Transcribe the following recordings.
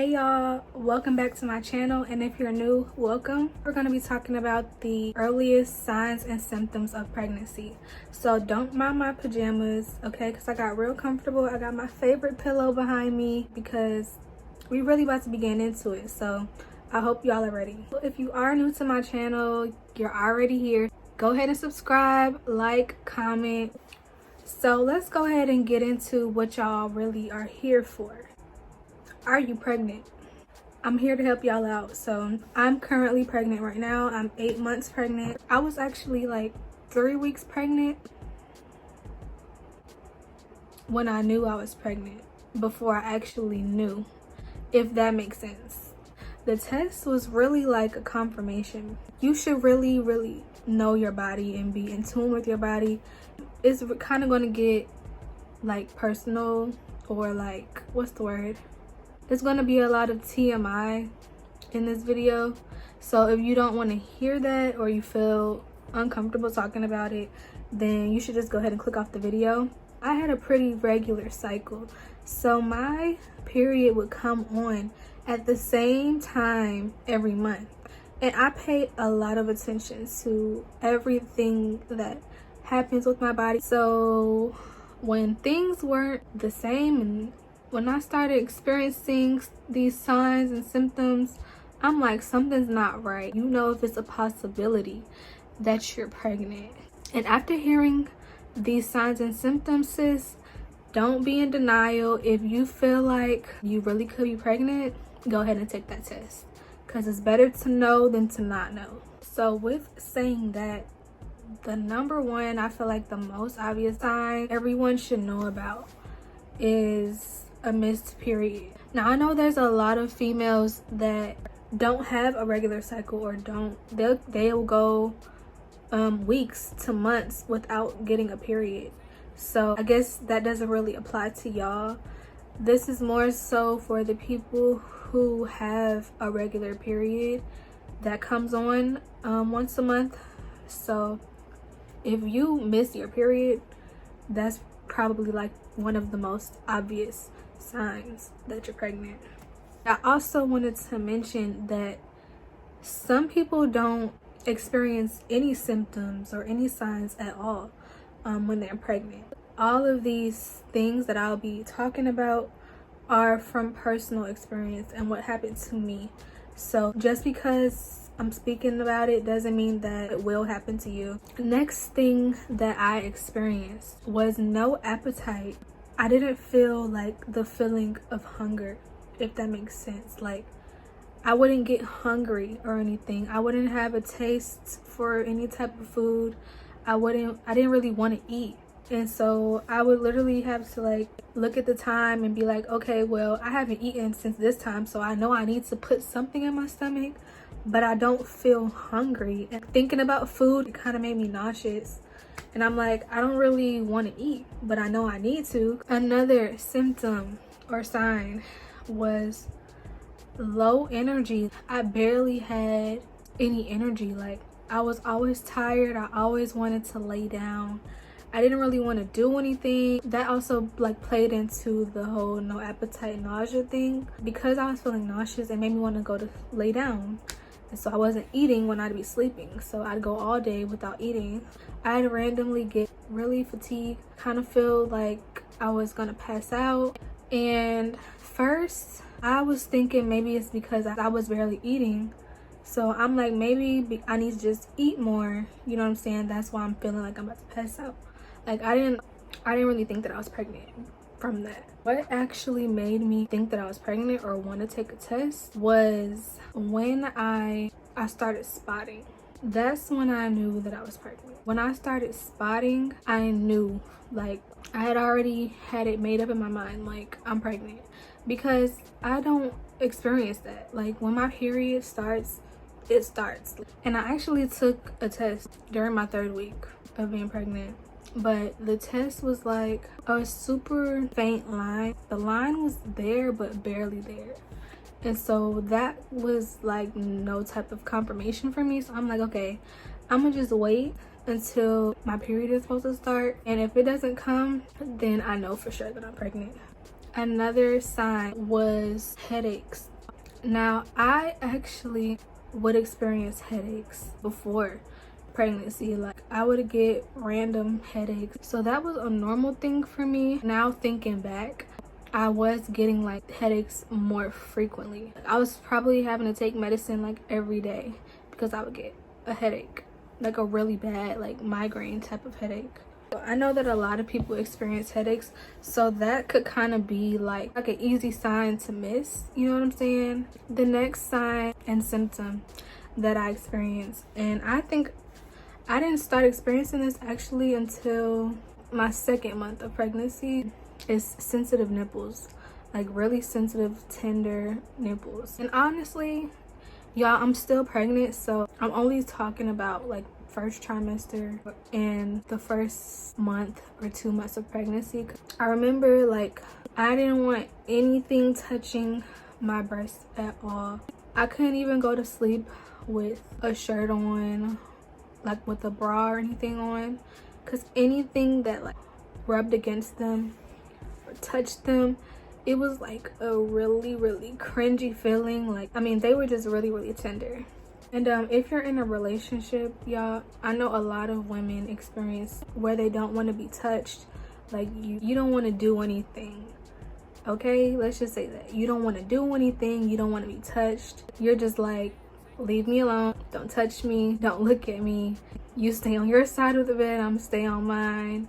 Hey y'all, welcome back to my channel, and if you're new, welcome. We're going to be talking about the earliest signs and symptoms of pregnancy. So don't mind my pajamas, okay, because I got real comfortable. I got my favorite pillow behind me because we really about to be getting into it. So I hope y'all are ready. If you are new to my channel, you're already here. Go ahead and subscribe, like, comment. So let's go ahead and get into what y'all really are here for. Are you pregnant? I'm here to help y'all out. So I'm currently pregnant right now. I'm 8 months pregnant. I was actually like 3 weeks pregnant when I knew I was pregnant, before I actually knew, if that makes sense. The test was really like a confirmation. You should really know your body and be in tune with your body. It's kind of going to get like personal, or like, what's the word? It's going to be a lot of TMI in this video. So if you don't want to hear that, or you feel uncomfortable talking about it, then you should just go ahead and click off the video. I had a pretty regular cycle. So my period would come on at the same time every month. And I pay a lot of attention to everything that happens with my body. So when things weren't the same, and when I started experiencing these signs and symptoms, I'm like, something's not right. You know, if it's a possibility that you're pregnant. And after hearing these signs and symptoms, sis, don't be in denial. If you feel like you really could be pregnant, go ahead and take that test, because it's better to know than to not know. So with saying that, the number one, I feel like the most obvious sign everyone should know about is a missed period. Now I know there's a lot of females that don't have a regular cycle, or they'll go weeks to months without getting a period. So I guess that doesn't really apply to y'all. This is more so for the people who have a regular period that comes on once a month. So if you miss your period, that's probably like one of the most obvious signs that you're pregnant. I also wanted to mention that some people don't experience any symptoms or any signs at all when they're pregnant. All of these things that I'll be talking about are from personal experience and what happened to me. So just because I'm speaking about it doesn't mean that it will happen to you. The next thing that I experienced was no appetite. I didn't feel like the feeling of hunger, if that makes sense. Like, I wouldn't get hungry or anything. I wouldn't have a taste for any type of food. I didn't really want to eat. And so I would literally have to like look at the time and be like, okay, well, I haven't eaten since this time, so I know I need to put something in my stomach, but I don't feel hungry. And thinking about food, it kind of made me nauseous. And I'm like, I don't really want to eat, but I know I need to. Another symptom or sign was low energy. I barely had any energy. Like, I was always tired. I always wanted to lay down. I didn't really want to do anything. That also like played into the whole no appetite, nausea thing. Because I was feeling nauseous, it made me want to go to lay down. And so I wasn't eating when I'd be sleeping. So I'd go all day without eating. I'd randomly get really fatigued, kind of feel like I was gonna pass out. And first I was thinking maybe it's because I was barely eating. So I'm like, maybe I need to just eat more. You know what I'm saying? That's why I'm feeling like I'm about to pass out. Like, I didn't really think that I was pregnant from that. What actually made me think that I was pregnant or want to take a test was when I started spotting. That's when I knew that I was pregnant. When I started spotting, I knew, like, I had already had it made up in my mind, like, I'm pregnant. Because I don't experience that. Like, when my period starts, it starts. And I actually took a test during my 3rd week of being pregnant. But the test was like a super faint line. The line was there, but barely there. And so that was like no type of confirmation for me. So I'm like, okay, I'm gonna just wait until my period is supposed to start. And if it doesn't come, then I know for sure that I'm pregnant. Another sign was headaches. Now, I actually would experience headaches before pregnancy. Like, I would get random headaches. So that was a normal thing for me. Now thinking back, I was getting like headaches more frequently. I was probably having to take medicine like every day because I would get a headache, like a really bad like migraine type of headache. I know that a lot of people experience headaches, so that could kind of be like an easy sign to miss, you know what I'm saying? The next sign and symptom that I experienced, and I think I didn't start experiencing this actually until my 2nd month of pregnancy, is sensitive nipples. Like really sensitive, tender nipples. And honestly, y'all, I'm still pregnant, so I'm only talking about like first trimester and the first month or 2 months of pregnancy. I remember like I didn't want anything touching my breast at all. I couldn't even go to sleep with a shirt on, like with a bra or anything on, because anything that like rubbed against them or touched them, it was like a really cringy feeling. Like, I mean, they were just really tender. And if you're in a relationship, y'all, I know a lot of women experience where they don't want to be touched. Like you don't want to do anything. Okay, let's just say that you don't want to do anything, you don't want to be touched. You're just like, leave me alone, don't touch me, don't look at me. You stay on your side of the bed, I'm stay on mine.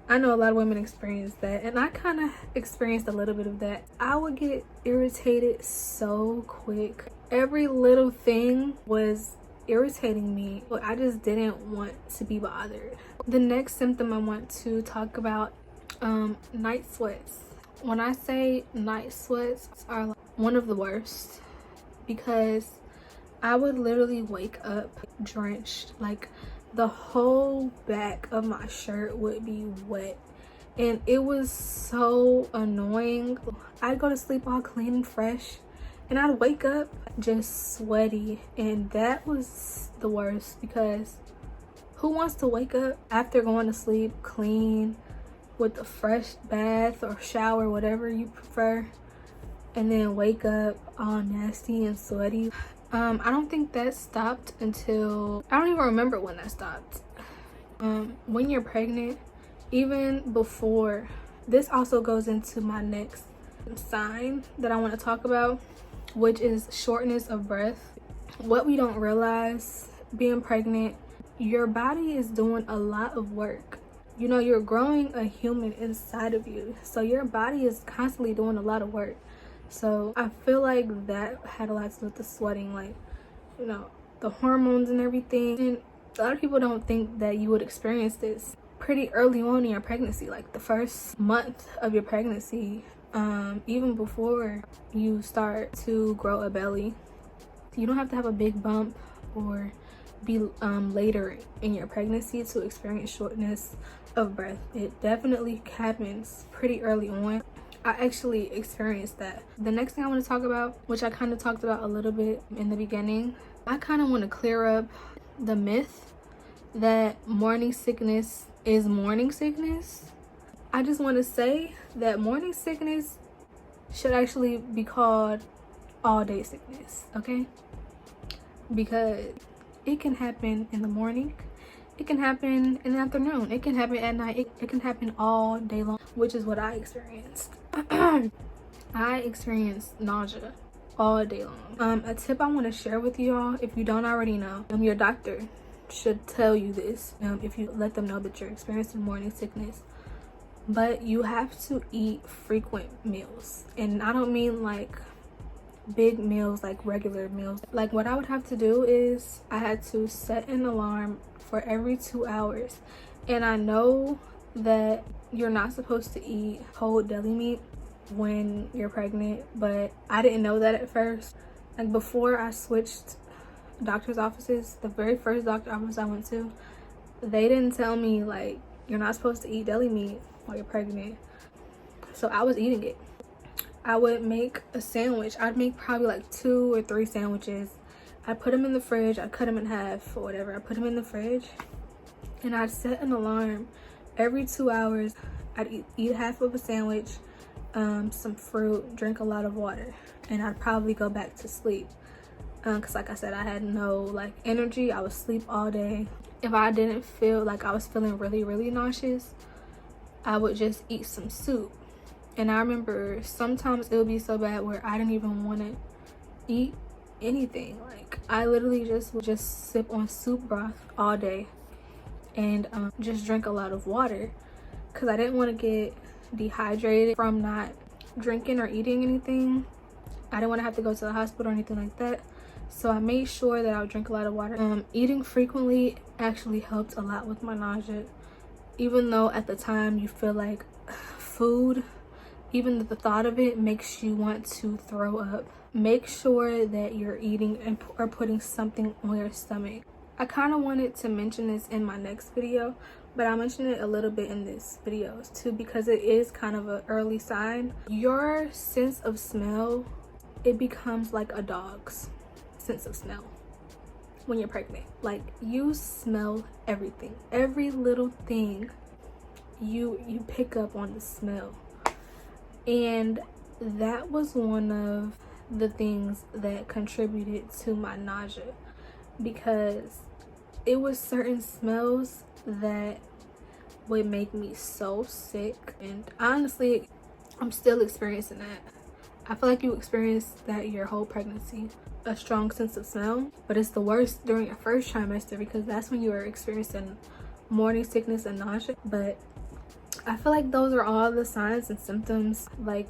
I know a lot of women experience that, and I kind of experienced a little bit of that. I would get irritated so quick. Every little thing was irritating me, but I just didn't want to be bothered. The next symptom I want to talk about, night sweats. When I say night sweats are like one of the worst, because I would literally wake up drenched. Like the whole back of my shirt would be wet, and it was so annoying. I'd go to sleep all clean and fresh, and I'd wake up just sweaty, and that was the worst, because who wants to wake up after going to sleep clean with a fresh bath or shower, whatever you prefer, and then wake up all nasty and sweaty? I don't think that stopped until, I don't even remember when that stopped. When you're pregnant, even before, this also goes into my next sign that I want to talk about, which is shortness of breath. What we don't realize, being pregnant, your body is doing a lot of work. You know, you're growing a human inside of you, so your body is constantly doing a lot of work. So I feel like that had a lot to do with the sweating, like, you know, the hormones and everything. And a lot of people don't think that you would experience this pretty early on in your pregnancy, like the first month of your pregnancy, even before you start to grow a belly. You don't have to have a big bump or be later in your pregnancy to experience shortness of breath. It definitely happens pretty early on. I actually experienced that. The next thing I want to talk about, which I kind of talked about a little bit in the beginning, I kind of want to clear up the myth that morning sickness is morning sickness. I just want to say that morning sickness should actually be called all day sickness, okay? Because it can happen in the morning, it can happen in the afternoon, it can happen at night, it can happen all day long, which is what I experienced. I experienced nausea all day long. A tip I want to share with you all, if you don't already know, your doctor should tell you this, if you let them know that you're experiencing morning sickness. But you have to eat frequent meals, and I don't mean like big meals, like regular meals. Like what I would have to do is I had to set an alarm for every 2 hours, and I know that you're not supposed to eat whole deli meat when you're pregnant, but I didn't know that at first. Like before I switched doctor's offices, the very first doctor office I went to, they didn't tell me like you're not supposed to eat deli meat while you're pregnant. So I was eating it. I would make a sandwich. I'd make probably like 2 or 3 sandwiches. I'd put them in the fridge. I'd cut them in half or whatever. I put them in the fridge, and I'd set an alarm every 2 hours. I'd eat half of a sandwich, some fruit, drink a lot of water, and I'd probably go back to sleep. Because like I said, I had no like energy. I would sleep all day. If I didn't feel like I was feeling really nauseous, I would just eat some soup. And I remember sometimes it would be so bad where I didn't even want to eat anything. Like I literally would just sip on soup broth all day and just drink a lot of water, because I didn't want to get dehydrated from not drinking or eating anything. I didn't want to have to go to the hospital or anything like that. So I made sure that I would drink a lot of water. Eating frequently actually helped a lot with my nausea. Even though at the time you feel like food, even the thought of it makes you want to throw up. Make sure that you're eating and or putting something on your stomach. I kind of wanted to mention this in my next video, but I'll mention it a little bit in this video too, because it is kind of an early sign. Your sense of smell, it becomes like a dog's sense of smell when you're pregnant. Like you smell everything, every little thing you pick up on the smell. And that was one of the things that contributed to my nausea, because it was certain smells that would make me so sick. And honestly, I'm still experiencing that. I feel like you experience that your whole pregnancy, a strong sense of smell, but it's the worst during your first trimester, because that's when you are experiencing morning sickness and nausea. But I feel like those are all the signs and symptoms, like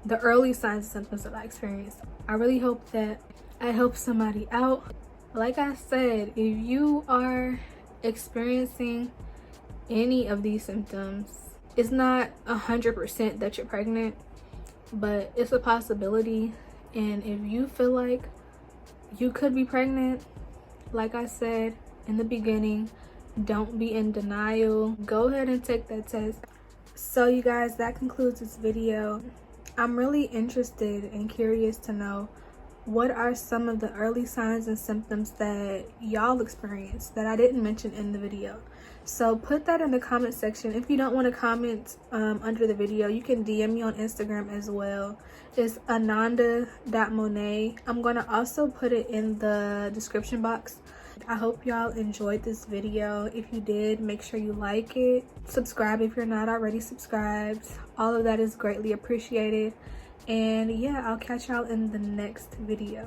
the early signs and symptoms that I experienced. I really hope that I help somebody out. Like I said, if you are experiencing any of these symptoms, it's not 100% that you're pregnant, but it's a possibility. And if you feel like you could be pregnant, like I said in the beginning, don't be in denial. Go ahead and take that test. So you guys, that concludes this video. I'm really interested and curious to know, what are some of the early signs and symptoms that y'all experience that I didn't mention in the video? So put that in the comment section. If you don't want to comment under the video, you can DM me on Instagram as well. It's ananda.monet. I'm going to also put it in the description box. I hope y'all enjoyed this video. If you did, make sure you like it. Subscribe if you're not already subscribed. All of that is greatly appreciated. And yeah, I'll catch y'all in the next video.